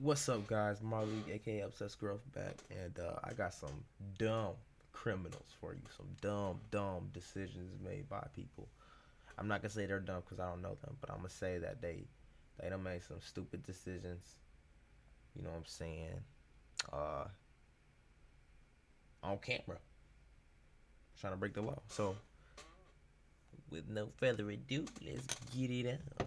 What's up, guys? Marley, aka Obsessed Growth, back, and I got some dumb criminals for you. Some dumb decisions made by people. I'm not gonna say they're dumb because I don't know them, but I'm gonna say that they done made some stupid decisions. You know what I'm saying? Uh, on camera, trying to break the law. So, with no further ado, let's get it out.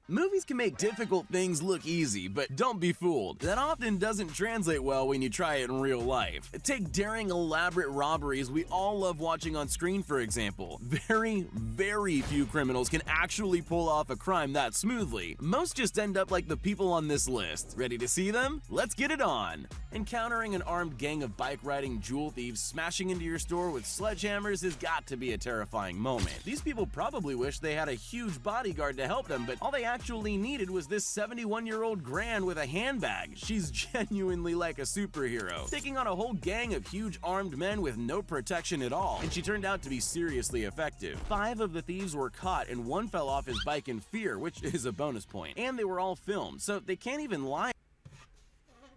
Movies can make difficult things look easy, but don't be fooled. That often doesn't translate well when you try it in real life. Take daring, elaborate robberies we all love watching on screen, for example. Very few criminals can actually pull off a crime that smoothly. Most just end up like the people on this list. Ready to see them? Let's get it on! Encountering an armed gang of bike-riding jewel thieves smashing into your store with sledgehammers has got to be a terrifying moment. These people probably wish they had a huge bodyguard to help them, but all they actually needed was this 71-year-old Gran with a handbag. She's genuinely like a superhero, taking on a whole gang of huge armed men with no protection at all, and she turned out to be seriously effective. 5 of the thieves were caught and 1 fell off his bike in fear, which is a bonus point. And they were all filmed, so they can't even lie.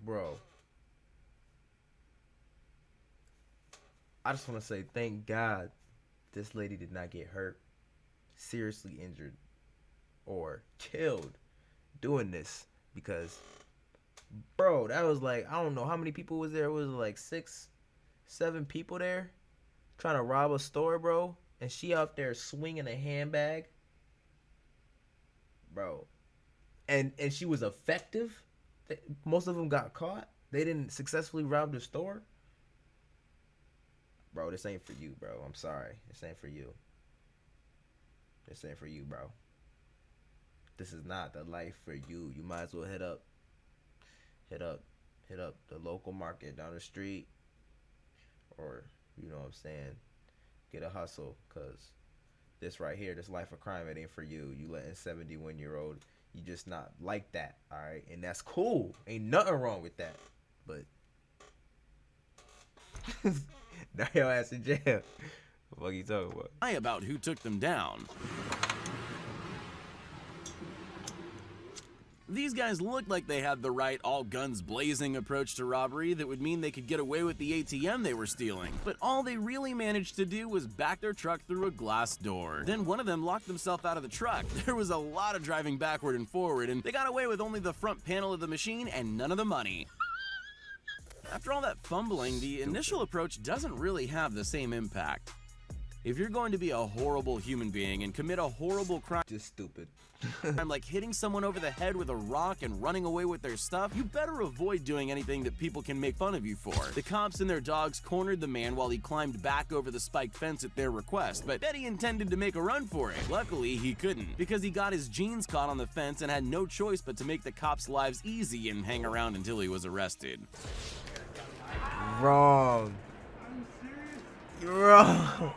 Bro, I just want to say thank God this lady did not get hurt, seriously injured, or killed doing this, because bro, that was like, I don't know how many people was there. It was like 6-7 people there trying to rob a store, bro, and she out there swinging a handbag, bro, and she was effective. Most of them got caught. They didn't successfully rob the store. Bro, this ain't for you, bro. I'm sorry. This ain't for you. This ain't for you, bro. This is not the life for you. You might as well hit up the local market down the street, or, you know what I'm saying, get a hustle, cause this right here, this life of crime, it ain't for you. You letting 71-year-old, you just not like that, all right? And that's cool. Ain't nothing wrong with that. But now your ass in jail. What you talking about? About who took them down. These guys looked like they had the right all guns blazing approach to robbery that would mean they could get away with the ATM they were stealing. But all they really managed to do was back their truck through a glass door. Then one of them locked himself out of the truck. There was a lot of driving backward and forward, and they got away with only the front panel of the machine and none of the money. After all that fumbling, the initial approach doesn't really have the same impact. If you're going to be a horrible human being and commit a horrible crime, Just stupid. like hitting someone over the head with a rock and running away with their stuff, you better avoid doing anything that people can make fun of you for. The cops and their dogs cornered the man while he climbed back over the spiked fence at their request, but Betty intended to make a run for it. Luckily, he couldn't, because he got his jeans caught on the fence and had no choice but to make the cops' lives easy and hang around until he was arrested. Wrong. Wrong.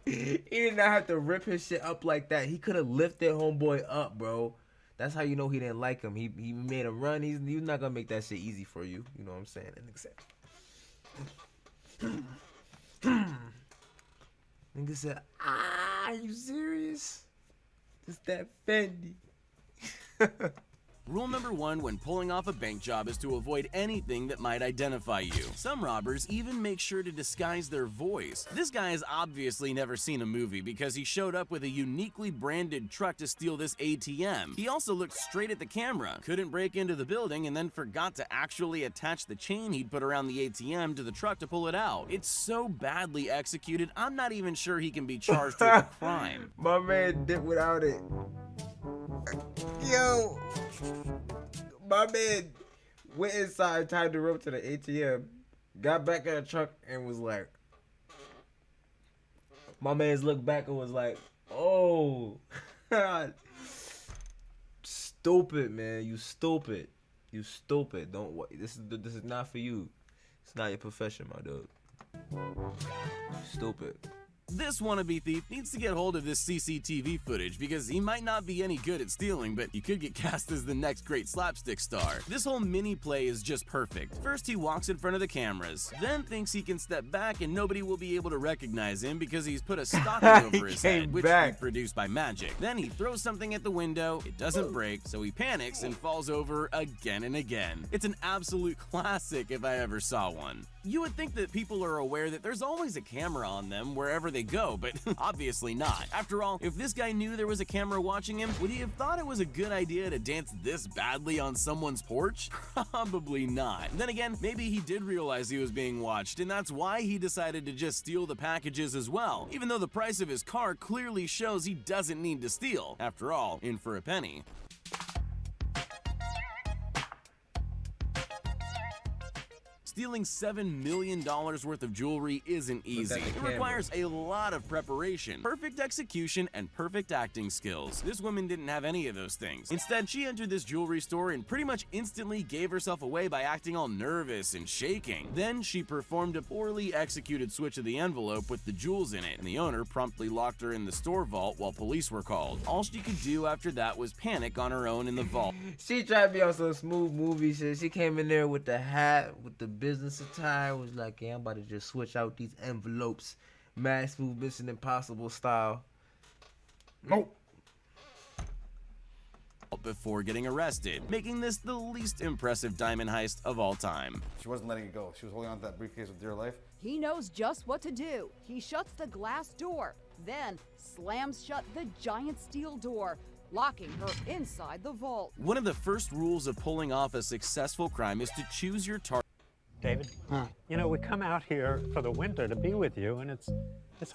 He did not have to rip his shit up like that. He could have lifted homeboy up, bro. That's how you know he didn't like him. He made him run. He's not gonna make that shit easy for you. You know what I'm saying? Nigga said, "Ah, are you serious? It's that Fendi." Rule number 1 when pulling off a bank job is to avoid anything that might identify you. Some robbers even make sure to disguise their voice. This guy has obviously never seen a movie because he showed up with a uniquely branded truck to steal this ATM. He also looked straight at the camera, couldn't break into the building, and then forgot to actually attach the chain he'd put around the ATM to the truck to pull it out. It's so badly executed, I'm not even sure he can be charged with a crime. My man did without it. Yo, my man went inside, tied the rope to the ATM, got back in the truck, and was like, my man's looked back and was like, oh, stupid, man, you stupid, you stupid. Don't this is not for you. It's not your profession, my dude. Stupid. This wannabe thief needs to get hold of this CCTV footage because he might not be any good at stealing, but he could get cast as the next great slapstick star. This whole mini play is just perfect. First he walks in front of the cameras, then thinks he can step back and nobody will be able to recognize him because he's put a stocking over his head, which is produced by magic. Then he throws something at the window, it doesn't break, so he panics and falls over again and again. It's an absolute classic if I ever saw one. You would think that people are aware that there's always a camera on them wherever they go, but obviously not. After all, if this guy knew there was a camera watching him, would he have thought it was a good idea to dance this badly on someone's porch? Probably not. Then again, maybe he did realize he was being watched, and that's why he decided to just steal the packages as well, even though the price of his car clearly shows he doesn't need to steal. After all, in for a penny. Stealing $7 million worth of jewelry isn't easy. It requires a lot of preparation, perfect execution, and perfect acting skills. This woman didn't have any of those things. Instead, she entered this jewelry store and pretty much instantly gave herself away by acting all nervous and shaking. Then she performed a poorly executed switch of the envelope with the jewels in it, and the owner promptly locked her in the store vault while police were called. All she could do after that was panic on her own in the vault. She tried to be on some smooth movie shit. She came in there with the hat, with the business attire, was like, yeah, I'm about to just switch out these envelopes. Mad smooth Mission Impossible style. Nope. Before getting arrested, making this the least impressive diamond heist of all time. She wasn't letting it go. She was holding on to that briefcase with dear life. He knows just what to do. He shuts the glass door, then slams shut the giant steel door, locking her inside the vault. One of the first rules of pulling off a successful crime is to choose your target. David, you know, we come out here for the winter to be with you, and it's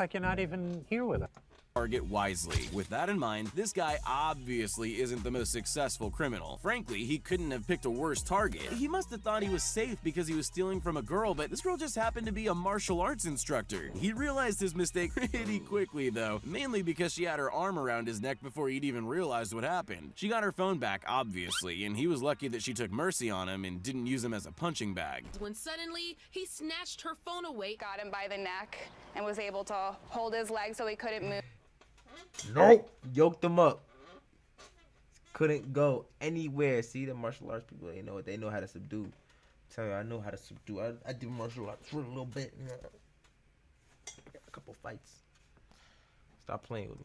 like you're not even here with us. Target wisely. With that in mind, this guy obviously isn't the most successful criminal. Frankly, he couldn't have picked a worse target. He must have thought he was safe because he was stealing from a girl, but this girl just happened to be a martial arts instructor. He realized his mistake pretty quickly though, mainly because she had her arm around his neck before he'd even realized what happened. She got her phone back, obviously, and he was lucky that she took mercy on him and didn't use him as a punching bag. When suddenly, he snatched her phone away. Got him by the neck and was able to hold his leg so he couldn't move. Nope. Yoked them up. Couldn't go anywhere. See, the martial arts people, they know how to subdue. Tell you, I know how to subdue. I did martial arts for a little bit. A couple fights. Stop playing with me.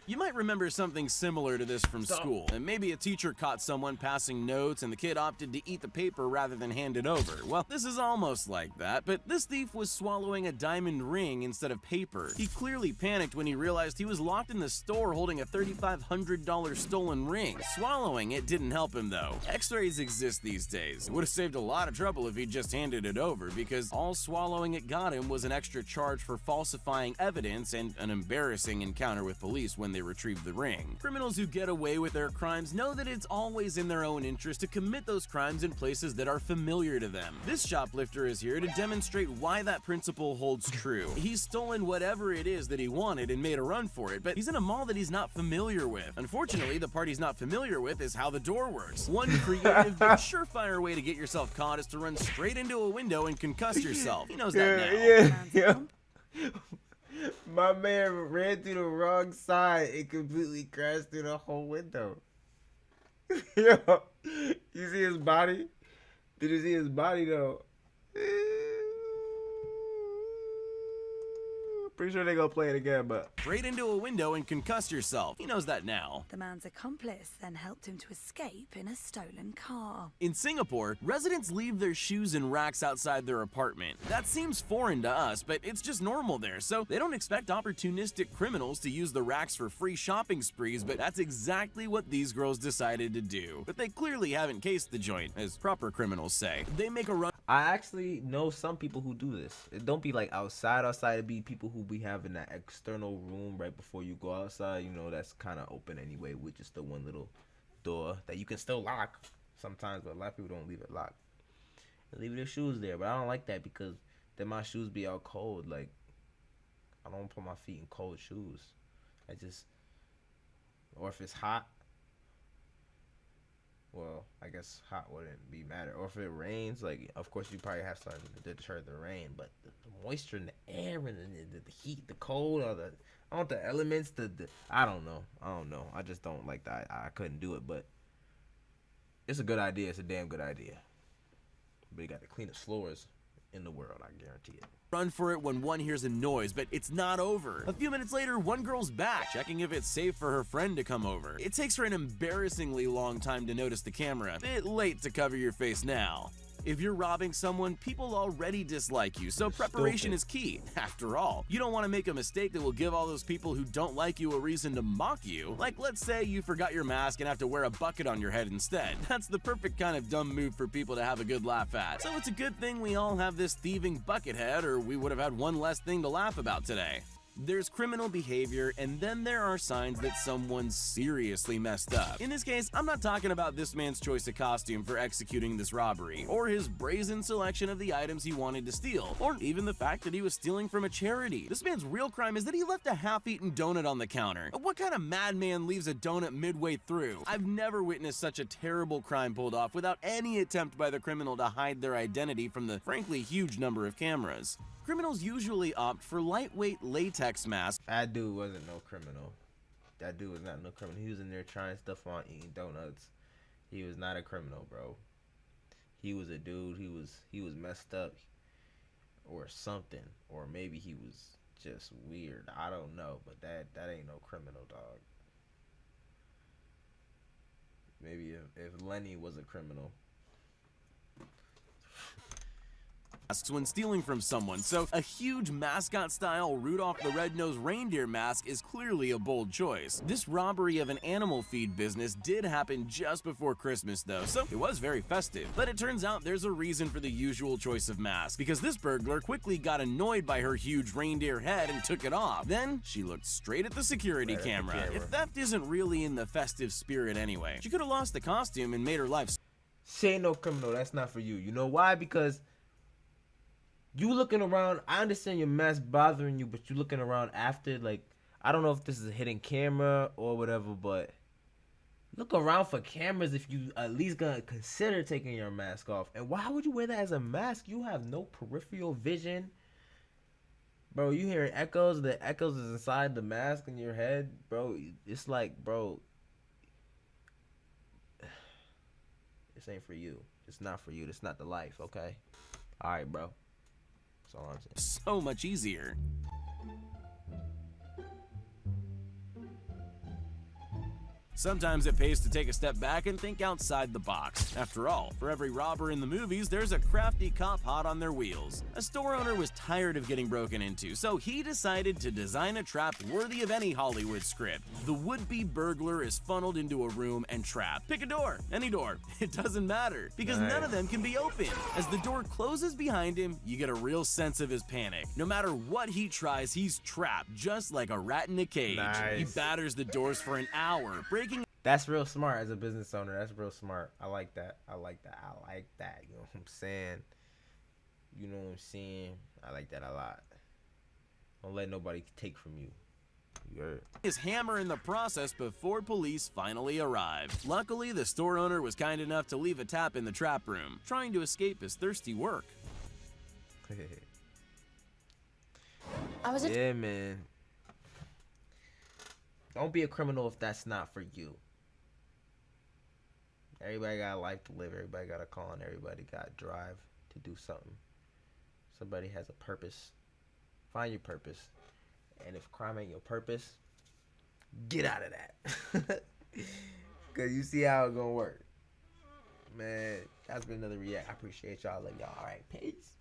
You might remember something similar to this from school, and maybe a teacher caught someone passing notes and the kid opted to eat the paper rather than hand it over. Well, this is almost like that, but this thief was swallowing a diamond ring instead of paper. He clearly panicked when he realized he was locked in the store holding a $3,500 stolen ring. Swallowing it didn't help him though. X-rays exist these days. It would have saved a lot of trouble if he just handed it over, because all swallowing it got him was an extra charge for falsifying evidence and an embarrassing encounter with police when they retrieve the ring. Criminals who get away with their crimes know that it's always in their own interest to commit those crimes in places that are familiar to them. This shoplifter is here to demonstrate why that principle holds true. He's stolen whatever it is that he wanted and made a run for it, but he's in a mall that he's not familiar with. Unfortunately, the part he's not familiar with is how the door works. One creative but surefire way to get yourself caught is to run straight into a window and concuss yourself. He knows that now. Yeah. My man ran through the wrong side and completely crashed through the whole window. Yo, you see his body? Did you see his body though? Pretty sure they gonna play it again, but straight into a window and concuss yourself. He knows that now. The man's accomplice then helped him to escape in a stolen car. In Singapore, residents leave their shoes in racks outside their apartment. That seems foreign to us, but it's just normal there, so they don't expect opportunistic criminals to use the racks for free shopping sprees, but that's exactly what these girls decided to do. But they clearly haven't cased the joint, as proper criminals say. They make a run. I actually know some people who do this. It don't be like outside. It'd be people who be having that external room right before you go outside. That's kind of open anyway with just the one little door that you can still lock sometimes, but a lot of people don't leave it locked. They leave their shoes there, but I don't like that because then my shoes be all cold. Like, I don't put my feet in cold shoes. Or if it's hot, well, I guess hot wouldn't be matter. Or if it rains, like, of course you probably have something to deter the rain, but the moisture in the air and the heat, the cold, or I want the elements, I don't know. I just don't like that. I couldn't do it, but it's a good idea. It's a damn good idea. But you got the cleanest floors in the world, I guarantee it. Run for it when one hears a noise, but it's not over. A few minutes later, one girl's back, checking if it's safe for her friend to come over. It takes her an embarrassingly long time to notice the camera. Bit late to cover your face now. If you're robbing someone, people already dislike you, so preparation is key. After all, you don't want to make a mistake that will give all those people who don't like you a reason to mock you. Like, let's say you forgot your mask and have to wear a bucket on your head instead. That's the perfect kind of dumb move for people to have a good laugh at. So it's a good thing we all have this thieving bucket head, or we would have had one less thing to laugh about today. There's criminal behavior, and then there are signs that someone's seriously messed up. In this case, I'm not talking about this man's choice of costume for executing this robbery, or his brazen selection of the items he wanted to steal, or even the fact that he was stealing from a charity. This man's real crime is that he left a half-eaten donut on the counter. What kind of madman leaves a donut midway through? I've never witnessed such a terrible crime pulled off without any attempt by the criminal to hide their identity from the frankly huge number of cameras. Criminals usually opt for lightweight latex masks. That dude wasn't no criminal. That dude was not no criminal. He was in there trying stuff on, eating donuts. He was not a criminal, bro. He was a dude. He was messed up or something, or maybe he was just weird. I don't know, but that ain't no criminal, dog. Maybe if Lenny was a criminal. When stealing from someone, so a huge mascot-style Rudolph the Red-Nosed Reindeer mask is clearly a bold choice. This robbery of an animal feed business did happen just before Christmas though, so it was very festive. But it turns out there's a reason for the usual choice of mask, because this burglar quickly got annoyed by her huge reindeer head and took it off. Then she looked straight at the security camera. If theft isn't really in the festive spirit anyway, she could have lost the costume and made her life. She ain't no criminal. That's not for you. You know why? Because you looking around, I understand your mask bothering you, but you looking around after, like, I don't know if this is a hidden camera or whatever, but look around for cameras if you at least gonna consider taking your mask off. And why would you wear that as a mask? You have no peripheral vision. Bro, you hearing echoes? The echoes is inside the mask in your head, bro. It's like, bro, this ain't for you. It's not for you. It's not the life, okay? All right, bro. That's all I'm saying. So much easier. Sometimes it pays to take a step back and think outside the box. After all, for every robber in the movies, there's a crafty cop hot on their wheels. A store owner was tired of getting broken into, so he decided to design a trap worthy of any Hollywood script. The would-be burglar is funneled into a room and trapped. Pick a door, any door, it doesn't matter, because none of them can be opened. As the door closes behind him, you get a real sense of his panic. No matter what he tries, he's trapped, just like a rat in a cage. He batters the doors for an hour, breaking. That's real smart as a business owner. That's real smart. I like that. I like that. I like that. You know what I'm saying? You know what I'm saying? I like that a lot. Don't let nobody take from you. You heard? His hammer in the process before police finally arrived. Luckily, the store owner was kind enough to leave a tap in the trap room, trying to escape his thirsty work. Yeah, man. Don't be a criminal if that's not for you. Everybody got a life to live. Everybody got a calling. Everybody got drive to do something. Somebody has a purpose. Find your purpose. And if crime ain't your purpose, get out of that. Because you see how it's going to work. Man, that's been another react. I appreciate y'all. Love y'all. All right, peace.